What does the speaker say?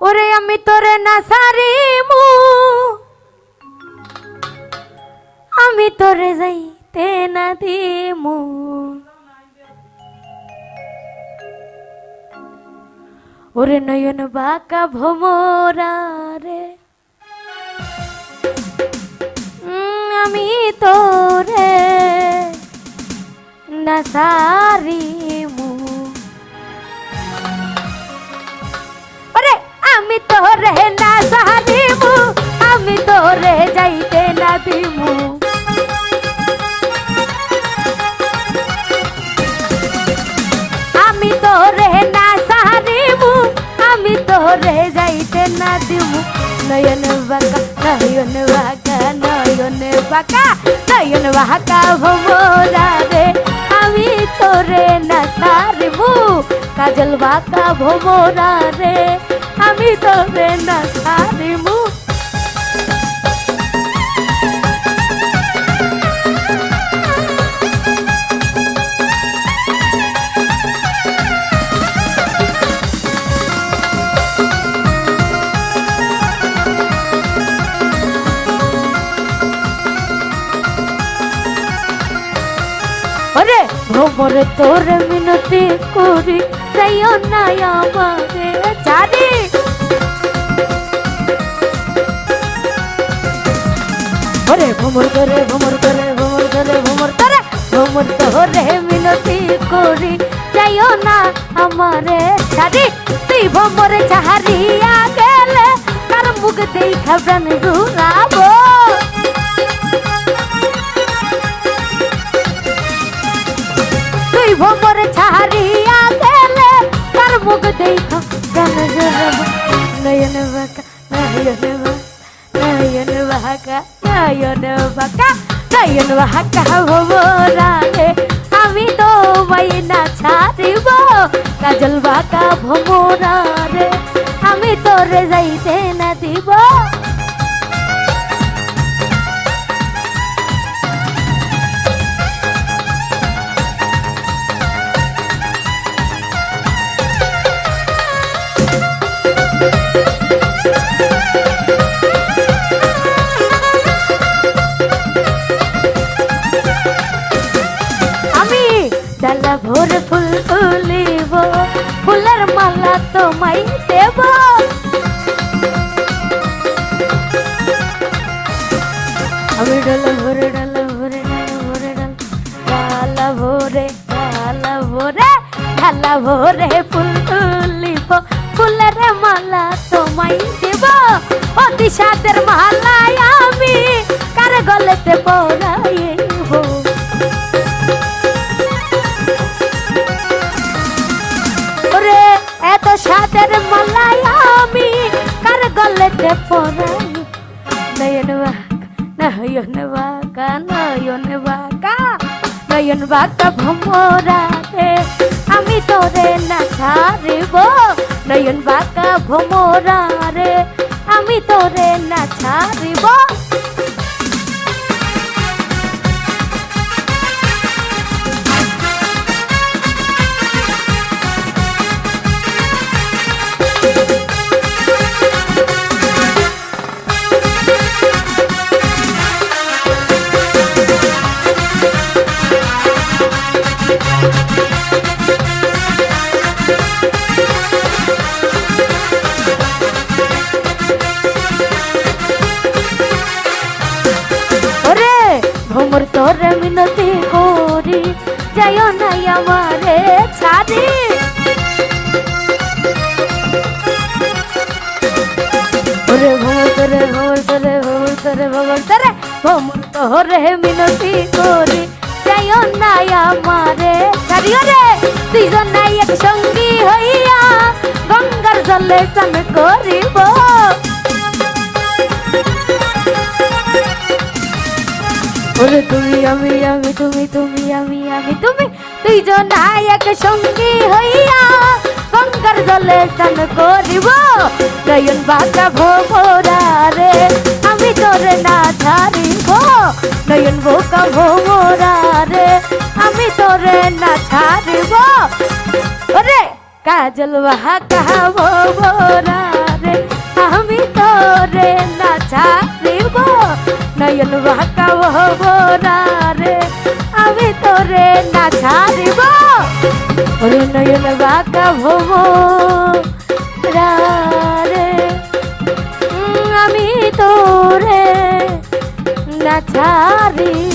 ওরে আমি তোরে না সারিমু, আমি তোরে যাইতে না দিমু। ওরে নয়ন বাঁকা ভোমরা রে, আমি তোরে না সারিমু। ওরে আমি তোরে না সারিমু, আমি তোরে যাইতে না দিমু। আমি তোরে না সারিমু, আমি তোরে যাইতে না দিমু। নয়ন বাঁকা নয়ন বাঁকা নয়ন বাঁকা নয়ন বাঁকা ভোমরা রে, আমি তোরে না সারিমু। কাজল বাঁকা ভোমরা রে, আমি তোরে না সারিমু। ওরে ভোমর তোর মিনতি করি, যাইও না আমারে ছাড়ি। ওরে ভোমর করে ভোমর করে ভোমর করে ভোমর করে ভোমর তোরে মিনতি করি, যাইও না আমারে ছাড়ি। তুই ভোমর ছাড়িয়া গেলে তার মুখ দেখা প্রাণ জুড়াবো। ভোমর ছাড়িয়া গেলে তার মুখ দেখা প্রাণ জুড়াবো। নয়ন বাঁকা নয়ন নয়ন বাঁকা নয়ন বাঁকা নয়ন বাঁকা ভোমরা রে, আমি তো না ছাড়িব। কাজল বাঁকা ভোমরা রে, আমি তোরে যাইতে না দিব। ডালা ভোর ফুল তুলিব, ফুলের মালা তোমায় দেব। আমি ডালা ভোরে ডালা ভোরে ডালা ভোরে ডালা ভোরে ডালা ভোরে ডালা ভোরে ফুল তুলিব, ফুলের মালা তোমায় দেব। অতি সাদের মালায় আমি কার গলেতে পরাইব। এত সাদের মালাই আমি কার গলেতে পরাই। নয়ন বাঁকা নয়ন বাঁকা নয়ন বাঁকা নয়ন বাঁকা ভোমরা রে, আমি তোরে না ছাড়িব। নয়ন বাঁকা ভোমরা রে, আমি তোরে না ছাড়িব। ভোমর তোরে মিনতি করি, যাইও না আমারে ছাড়ি। ওরে ভোমর তোরে ভোমর তোরে ভোমর তোরে ভোমর তোরে ভোমর তোরে মিনতি করি, যাইও না আমারে ছাড়ি। ওরে দুইজন নাই এক সঙ্গী হইয়া গঙ্গার জলে স্নান করিব। ওরে তুমি আমি আমি তুমি তুমি আমি আমি তুমি দুইজন এক সঙ্গী হইয়া গঙ্গার জলে স্নান করিব। নয়ন বাঁকা ভোমরা রে, আমি তোরে না ছাড়িব। নয়ন বাঁকা ভোমরা রে, আমি তোরে না ছাড়িব। ওরে কাজল বাঁকা ভোমরা রে, নয়ন বাঁকা ভোরা রে আমি তোরে না ছাড়িব ওরে নয়ন বাঁকা ভোরা রে আমি তোরে না ছাড়িব